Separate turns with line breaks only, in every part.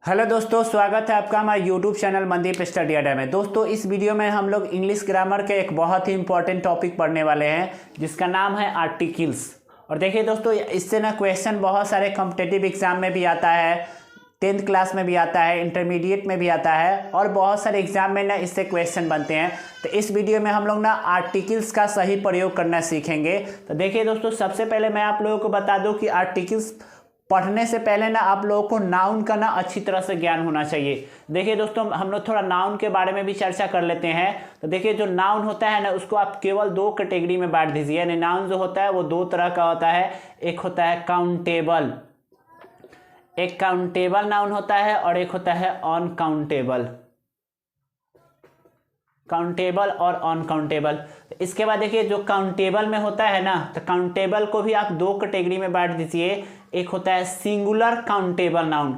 Hello दोस्तों, स्वागत है आपका हमारे यूट्यूब चैनल मनदीप स्टडी अड्डा में। दोस्तों, इस वीडियो में हम लोग इंग्लिश ग्रामर के एक बहुत ही इंपॉर्टेंट टॉपिक पढ़ने वाले हैं जिसका नाम है आर्टिकल्स। और देखिए दोस्तों, इससे ना क्वेश्चन बहुत सारे कॉम्पिटिटिव एग्जाम में भी आता है, 10th क्लास में भी आता है, इंटरमीडिएट में भी आता है और बहुत सारे एग्जाम में ना इससे क्वेश्चन बनते हैं। तो इस वीडियो में हम लोग ना आर्टिकल्स का सही प्रयोग करना सीखेंगे। तो देखिए दोस्तों, सबसे पहले मैं आप लोगों को बता दूं कि आर्टिकल्स पढ़ने से पहले ना आप लोगों को नाउन का ना अच्छी तरह से ज्ञान होना चाहिए। देखिए दोस्तों, हम लोग थोड़ा नाउन के बारे में भी चर्चा कर लेते हैं। तो देखिए, जो नाउन होता है ना, उसको आप केवल दो कैटेगरी में बांट दीजिए। यानी नाउन जो होता है वो दो तरह का होता है। एक होता है काउंटेबल, एक काउंटेबल नाउन होता है और एक होता है अनकाउंटेबल। काउंटेबल और अनकाउंटेबल। इसके बाद देखिए, जो काउंटेबल में होता है ना, तो काउंटेबल को भी आप दो कैटेगरी में बांट दीजिए। एक होता है सिंगुलर काउंटेबल नाउन,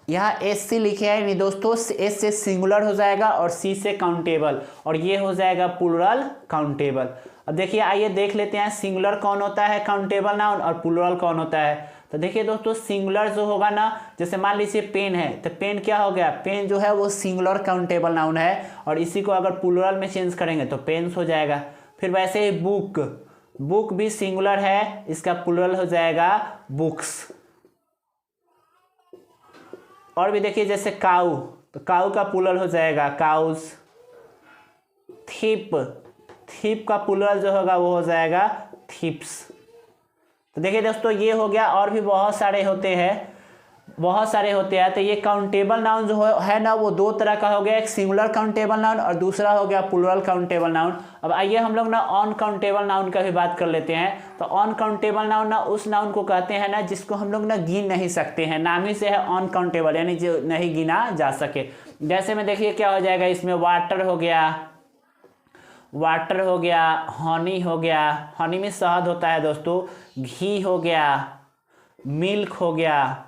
यहाँ एस सी लिखे हैं, नहीं दोस्तों, एस से सिंगुलर हो जाएगा और सी से काउंटेबल, और ये हो जाएगा प्लूरल काउंटेबल। अब देखिए, आइए देख लेते हैं सिंगुलर कौन होता है काउंटेबल नाउन और प्लूरल कौन होता है। तो देखिए दोस्तों, सिंगुलर जो होगा ना, जैसे मान लीजिए पेन है, तो पेन क्या हो गया, पेन जो है वो सिंगुलर काउंटेबल नाउन है, और इसी को अगर प्लूरल में चेंज करेंगे तो पेन्स हो जाएगा। फिर वैसे ही बुक, बुक भी सिंगुलर है, इसका प्लूरल हो जाएगा बुक्स। और भी देखिए, जैसे काऊ, तो काऊ का प्लूरल हो जाएगा काउज। थीप, थीप का प्लूरल जो होगा वो हो जाएगा थीप्स। तो देखिए दोस्तों, ये हो गया, और भी बहुत सारे होते हैं, बहुत सारे होते हैं। तो ये काउंटेबल नाउन जो है ना, वो दो तरह का हो गया, एक सिंगुलर काउंटेबल नाउन और दूसरा हो गया प्लूरल काउंटेबल नाउन। अब आइए हम लोग ना अनकाउंटेबल नाउन का भी बात कर लेते हैं। तो अनकाउंटेबल नाउन ना उस नाउन को कहते हैं ना जिसको हम लोग ना गिन नहीं सकते हैं, नाम ही से है अनकाउंटेबल, यानी जो नहीं गिना जा सके। जैसे में देखिए क्या हो जाएगा, इसमें वाटर हो गया, वाटर हो गया, हनी हो गया, हनी में शहद होता है दोस्तों, घी हो गया, मिल्क हो गया,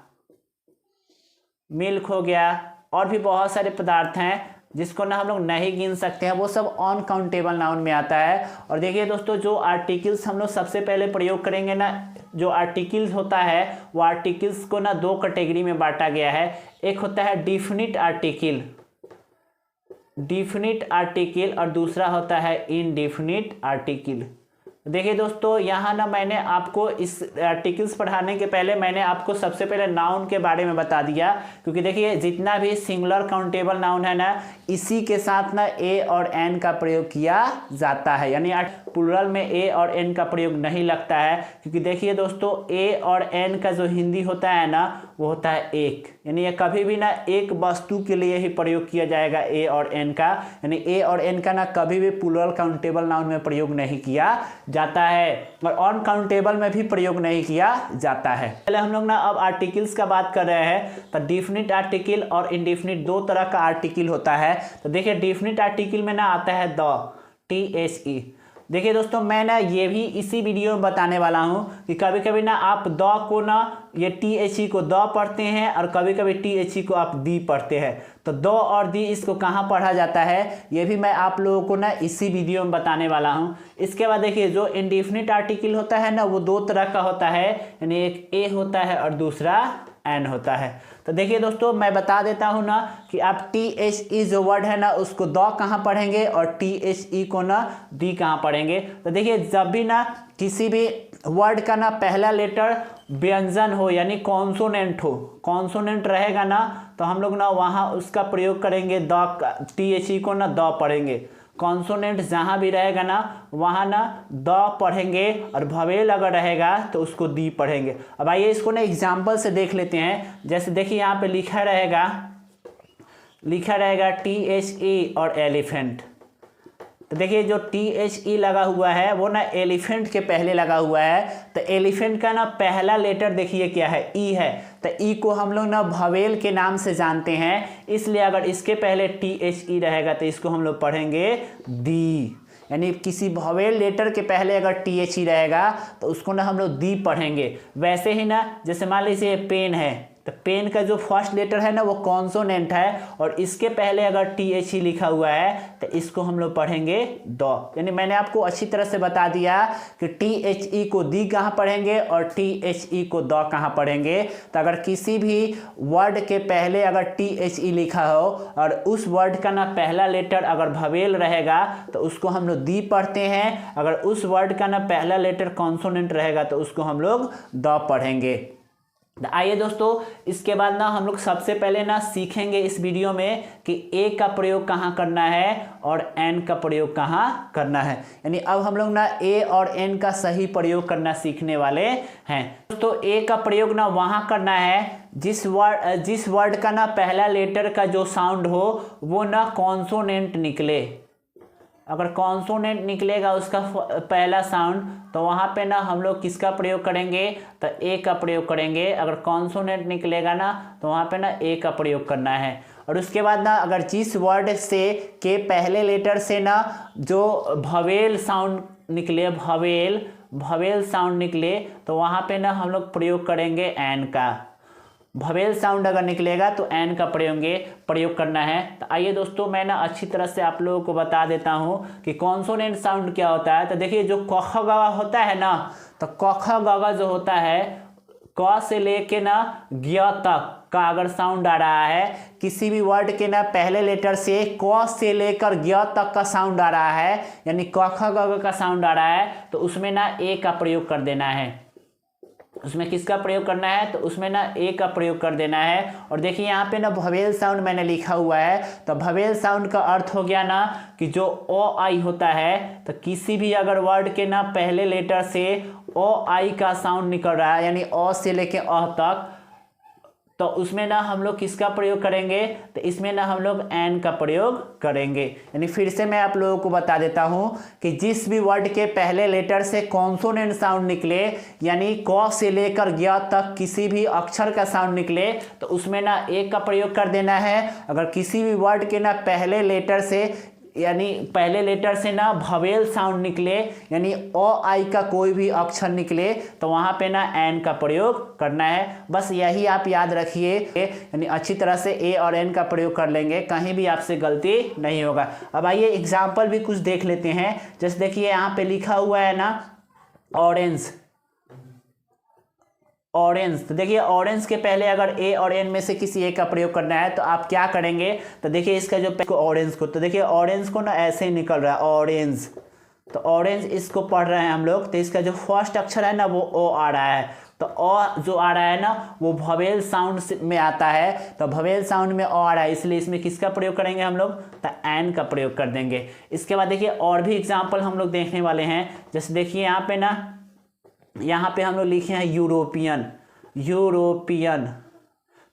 मिल्क हो गया, और भी बहुत सारे पदार्थ हैं जिसको ना हम लोग नहीं गिन सकते हैं, वो सब अनकाउंटेबल नाउन में आता है। और देखिए दोस्तों, जो आर्टिकल्स हम लोग सबसे पहले प्रयोग करेंगे ना, जो आर्टिकल्स होता है वो आर्टिकल्स को ना दो कैटेगरी में बांटा गया है। एक होता है डिफिनिट आर्टिकल, डिफिनिट आर्टिकल, और दूसरा होता है इनडिफिनिट आर्टिकल। देखिए दोस्तों, यहाँ ना मैंने आपको इस आर्टिकल्स पढ़ाने के पहले मैंने आपको सबसे पहले नाउन के बारे में बता दिया, क्योंकि देखिए जितना भी सिंगुलर काउंटेबल नाउन है ना, इसी के साथ ना ए और एन का प्रयोग किया जाता है, यानी प्लूरल में ए और एन का प्रयोग नहीं लगता है। क्योंकि देखिए दोस्तों, ए और एन का जो हिंदी होता है ना, वो होता है एक, यानी ये कभी भी ना एक वस्तु के लिए ही प्रयोग किया जाएगा ए और एन का, यानी ए और एन का ना कभी भी प्लूरल काउंटेबल नाउन में प्रयोग नहीं किया जाता है, और अनकाउंटेबल में भी प्रयोग नहीं किया जाता है। पहले हम लोग ना अब आर्टिकल्स का बात कर रहे हैं। तो डिफिनिट आर्टिकल और इनडिफिनिट दो तरह का आर्टिकल होता है। तो देखिए, डिफिनिट आर्टिकल में ना आता है द, THE। देखिए दोस्तों, मैं ना ये भी इसी वीडियो में बताने वाला हूँ कि कभी कभी ना आप द को ना, ये THE को द पढ़ते हैं और कभी कभी THE को आप दी पढ़ते हैं। तो द और दी इसको कहाँ पढ़ा जाता है, ये भी मैं आप लोगों को ना इसी वीडियो में बताने वाला हूँ। इसके बाद देखिए, जो इनडिफिनिट आर्टिकल होता है ना, वो दो तरह का होता है, यानी एक ए होता है और दूसरा एन होता है। तो देखिए दोस्तों, मैं बता देता हूँ ना कि आप THE जो वर्ड है ना, उसको द कहाँ पढ़ेंगे और THE को ना दी कहाँ पढ़ेंगे। तो देखिए, जब भी ना किसी भी वर्ड का ना पहला लेटर व्यंजन हो, यानी कॉन्सोनेंट हो, कॉन्सोनेंट रहेगा ना, तो हम लोग ना वहाँ उसका प्रयोग करेंगे द, THE को ना द पढ़ेंगे। कॉन्सोनेंट जहाँ भी रहेगा ना, वहाँ ना द पढ़ेंगे, और भवेल अगर रहेगा तो उसको दी पढ़ेंगे। अब आइए इसको ना एग्जाम्पल से देख लेते हैं। जैसे देखिए, यहाँ पे लिखा रहेगा THE और एलिफेंट। तो देखिए, जो THE लगा हुआ है वो ना एलिफेंट के पहले लगा हुआ है। तो एलिफेंट का ना पहला लेटर देखिए क्या है, ई है। तो ई को हम लोग ना भवेल के नाम से जानते हैं, इसलिए अगर इसके पहले THE रहेगा तो इसको हम लोग पढ़ेंगे दी, यानी किसी भवेल लेटर के पहले अगर THE रहेगा तो उसको ना हम लोग दी पढ़ेंगे। वैसे ही ना, जैसे मान लीजिए पेन है, तो पेन का जो फर्स्ट लेटर है ना वो कॉन्सोनेंट है, और इसके पहले अगर THE लिखा हुआ है तो इसको हम लोग पढ़ेंगे द। यानी मैंने आपको अच्छी तरह से बता दिया कि THE को दी कहाँ पढ़ेंगे और THE को द कहाँ पढ़ेंगे। तो अगर किसी भी वर्ड के पहले अगर THE लिखा हो और उस वर्ड का ना पहला लेटर अगर भवेल रहेगा तो उसको हम लोग दी पढ़ते हैं, अगर उस वर्ड का ना पहला लेटर कॉन्सोनेंट रहेगा तो उसको हम लोग द पढ़ेंगे। आइए दोस्तों, इसके बाद ना हम लोग सबसे पहले ना सीखेंगे इस वीडियो में कि ए का प्रयोग कहाँ करना है और एन का प्रयोग कहाँ करना है। यानी अब हम लोग ना ए और एन का सही प्रयोग करना सीखने वाले हैं। दोस्तों ए का प्रयोग ना वहाँ करना है जिस वर्ड का ना पहला लेटर का जो साउंड हो वो ना कॉन्सोनेंट निकले। अगर कॉन्सोनेंट निकलेगा उसका पहला साउंड तो वहाँ पे ना हम लोग किसका प्रयोग करेंगे, तो ए का प्रयोग करेंगे। अगर कॉन्सोनेंट निकलेगा ना तो वहाँ पे ना ए का प्रयोग करना है। और उसके बाद ना अगर जिस वर्ड से के पहले लेटर से ना जो भवेल साउंड निकले, भवेल साउंड निकले तो वहाँ पे ना हम लोग प्रयोग करेंगे एन का। भवेल साउंड अगर निकलेगा तो एन का प्रयोग करना है। तो आइए दोस्तों, मैं ना अच्छी तरह से आप लोगों को बता देता हूँ कि कॉन्सोनेंट साउंड क्या होता है। तो देखिए जो क ख ग होता है ना, तो क ख ग जो होता है, क से लेके ना ज्ञ तक का अगर साउंड आ रहा है, किसी भी वर्ड के ना पहले लेटर से क से लेकर ज्ञ तक का साउंड आ रहा है, यानी क ख ग का साउंड आ रहा है, तो उसमें ना ए का प्रयोग कर देना है। उसमें किसका प्रयोग करना है, तो उसमें ना ए का प्रयोग कर देना है। और देखिए यहाँ पे ना भवेल साउंड मैंने लिखा हुआ है, तो भवेल साउंड का अर्थ हो गया ना कि जो ओ आई होता है, तो किसी भी अगर वर्ड के ना पहले लेटर से ओ आई का साउंड निकल रहा है, यानी ओ से लेके अ तक, तो उसमें ना हम लोग किसका प्रयोग करेंगे, तो इसमें ना हम लोग एन का प्रयोग करेंगे। यानी फिर से मैं आप लोगों को बता देता हूं कि जिस भी वर्ड के पहले लेटर से कॉन्सोनेंट साउंड निकले, यानी क से लेकर ज्ञ तक किसी भी अक्षर का साउंड निकले, तो उसमें ना ए का प्रयोग कर देना है। अगर किसी भी वर्ड के ना पहले लेटर से, यानी पहले लेटर से ना भवेल साउंड निकले, यानी ओ आई का कोई भी अक्षर निकले, तो वहाँ पे ना एन का प्रयोग करना है। बस यही आप याद रखिए, यानी अच्छी तरह से ए और एन का प्रयोग कर लेंगे, कहीं भी आपसे गलती नहीं होगा। अब आइए एग्जाम्पल भी कुछ देख लेते हैं। जैसे देखिए यहाँ पे लिखा हुआ है ना ऑरेंज, तो देखिए ऑरेंज के पहले अगर ए और एन में से किसी एक का प्रयोग करना है तो आप क्या करेंगे, तो देखिए इसका जो ऑरेंज को, तो देखिए ऑरेंज को ना ऐसे ही निकल रहा है ऑरेंज, तो ऑरेंज इसको पढ़ रहे हैं हम लोग। तो इसका जो फर्स्ट अक्षर है ना वो ओ आ रहा है, तो ओ जो आ रहा है ना वो भवेल साउंड में आता है, तो भवेल साउंड में ओ आ रहा है, इसलिए इसमें किसका प्रयोग करेंगे हम लोग, तो एन का प्रयोग कर देंगे। इसके बाद देखिए और भी एग्जाम्पल हम लोग देखने वाले हैं। जैसे देखिए यहाँ पे हम लोग लिखे हैं यूरोपियन,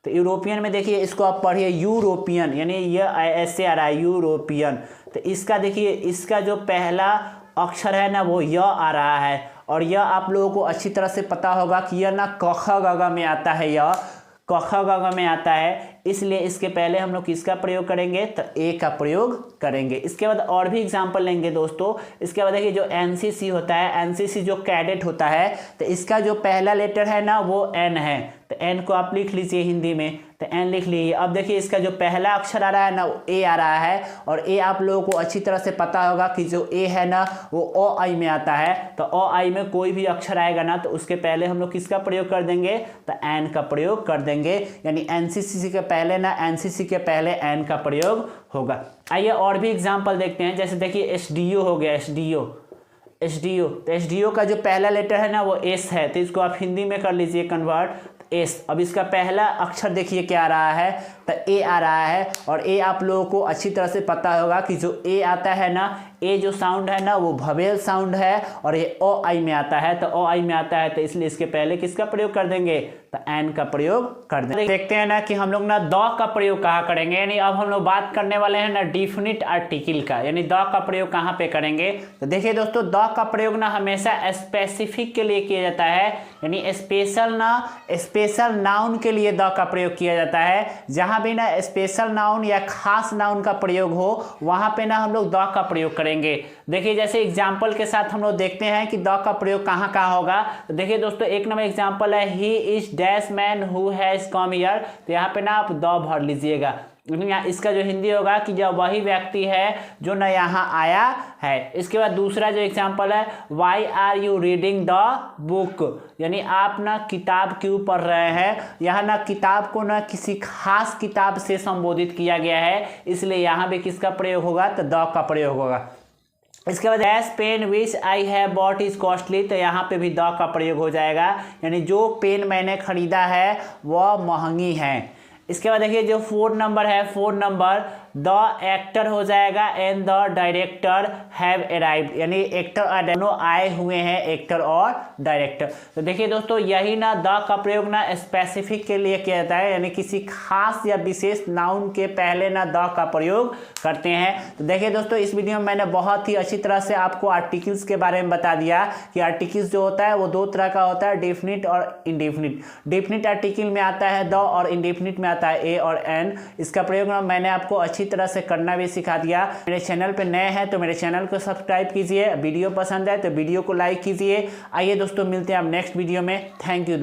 तो यूरोपियन में देखिए इसको आप पढ़िए यूरोपियन, यानी ये ऐसे आ रहा है यूरोपियन। तो इसका देखिए इसका जो पहला अक्षर है ना वो य आ रहा है, और यह आप लोगों को अच्छी तरह से पता होगा कि यह ना क ख ग घ में आता है, यह क ख ग घ में आता है, इसलिए इसके पहले हम लोग किसका प्रयोग करेंगे, तो ए का प्रयोग करेंगे। इसके बाद और भी एग्जाम्पल लेंगे दोस्तों। इसके बाद देखिए जो एनसीसी होता है, एनसीसी जो कैडेट होता है, तो इसका जो पहला लेटर है ना वो एन है, तो एन को आप लिख लीजिए हिंदी में, तो एन लिख लीजिए। अब देखिए इसका जो पहला अक्षर आ रहा है ना वो ए आ रहा है, और ए आप लोगों को अच्छी तरह से पता होगा कि जो ए है ना वो ओ आई में आता है, तो ओ आई में कोई भी अक्षर आएगा ना तो उसके पहले हम लोग किसका प्रयोग कर देंगे, तो एन का प्रयोग कर देंगे। यानी एनसीसी के पहले ना एनसीसी के पहले एन का प्रयोग होगा। आइए और भी एग्जाम्पल देखते हैं। जैसे देखिए एसडीओ हो गया, एसडीओ, तो एसडीओ का जो पहला लेटर है ना वो एस है, तो इसको आप हिंदी में कर लीजिए कन्वर्ट, एस। अब इसका पहला अक्षर देखिए क्या आ रहा है, तो ए आ रहा है, और ए आप लोगों को अच्छी तरह से पता होगा कि जो ए आता है ना, ए जो साउंड है ना वो भवेल साउंड है, और ये ओ आई में आता है, तो ओ आई में आता है तो इसलिए इसके पहले किसका प्रयोग कर देंगे, तो एन का प्रयोग कर देंगे। देखते हैं ना कि हम लोग ना द का प्रयोग कहाँ करेंगे। यानी अब हम लोग बात करने वाले हैं ना डिफिनिट आर्टिकल का, यानी द का प्रयोग कहाँ पे करेंगे। तो देखिए दोस्तों, द का प्रयोग ना हमेशा स्पेसिफिक के लिए किया जाता है, यानी स्पेशल नाउन के लिए द का प्रयोग किया जाता है। जहाँ जहाँ भी ना स्पेशल नाउन या खास नाउन का प्रयोग हो वहाँ पे ना हम लोग द का प्रयोग करेंगे। देखिए जैसे एग्जाम्पल के साथ हम लोग देखते हैं कि द का प्रयोग कहाँ कहाँ होगा। तो देखिए दोस्तों, एक नंबर एग्जाम्पल है he is dash man who has come here. तो यहाँ पे ना आप द भर लीजिएगा। यहाँ इसका जो हिंदी होगा कि जब वही व्यक्ति है जो न यहाँ आया है। इसके बाद दूसरा जो एग्जाम्पल है, why are you reading the book, यानी आप ना किताब क्यों पढ़ रहे हैं। यहाँ ना किताब को ना किसी खास किताब से संबोधित किया गया है, इसलिए यहाँ भी किसका प्रयोग होगा, तो द का प्रयोग होगा। इसके बाद as pen which I have bought is costly, तो यहाँ पे भी द का प्रयोग हो जाएगा, यानी जो पेन मैंने खरीदा है वह महंगी है। इसके बाद देखिए जो 4 नंबर है, 4 नंबर द एक्टर हो जाएगा and the director have arrived, यानी एक्टर और दोनों आए हुए हैं, एक्टर और डायरेक्टर। तो देखिए दोस्तों, यही ना द का प्रयोग ना स्पेसिफिक के लिए किया जाता है, यानी किसी खास या विशेष नाउन के पहले ना द का प्रयोग करते हैं। तो देखिए दोस्तों, इस वीडियो में मैंने बहुत ही अच्छी तरह से आपको आर्टिकल्स के बारे में बता दिया कि आर्टिकल्स जो होता है वो 2 तरह का होता है, डेफिनिट और इनडेफिनिट। डेफिनिट आर्टिकल में आता है द और इनडेफिनिट में आता है ए और एन। इसका प्रयोग ना मैंने आपको अच्छी तरह से करना भी सिखा दिया। मेरे चैनल पे नए हैं तो मेरे चैनल को सब्सक्राइब कीजिए, वीडियो पसंद है तो वीडियो को लाइक कीजिए। आइए दोस्तों, मिलते हैं आप नेक्स्ट वीडियो में। Thank you.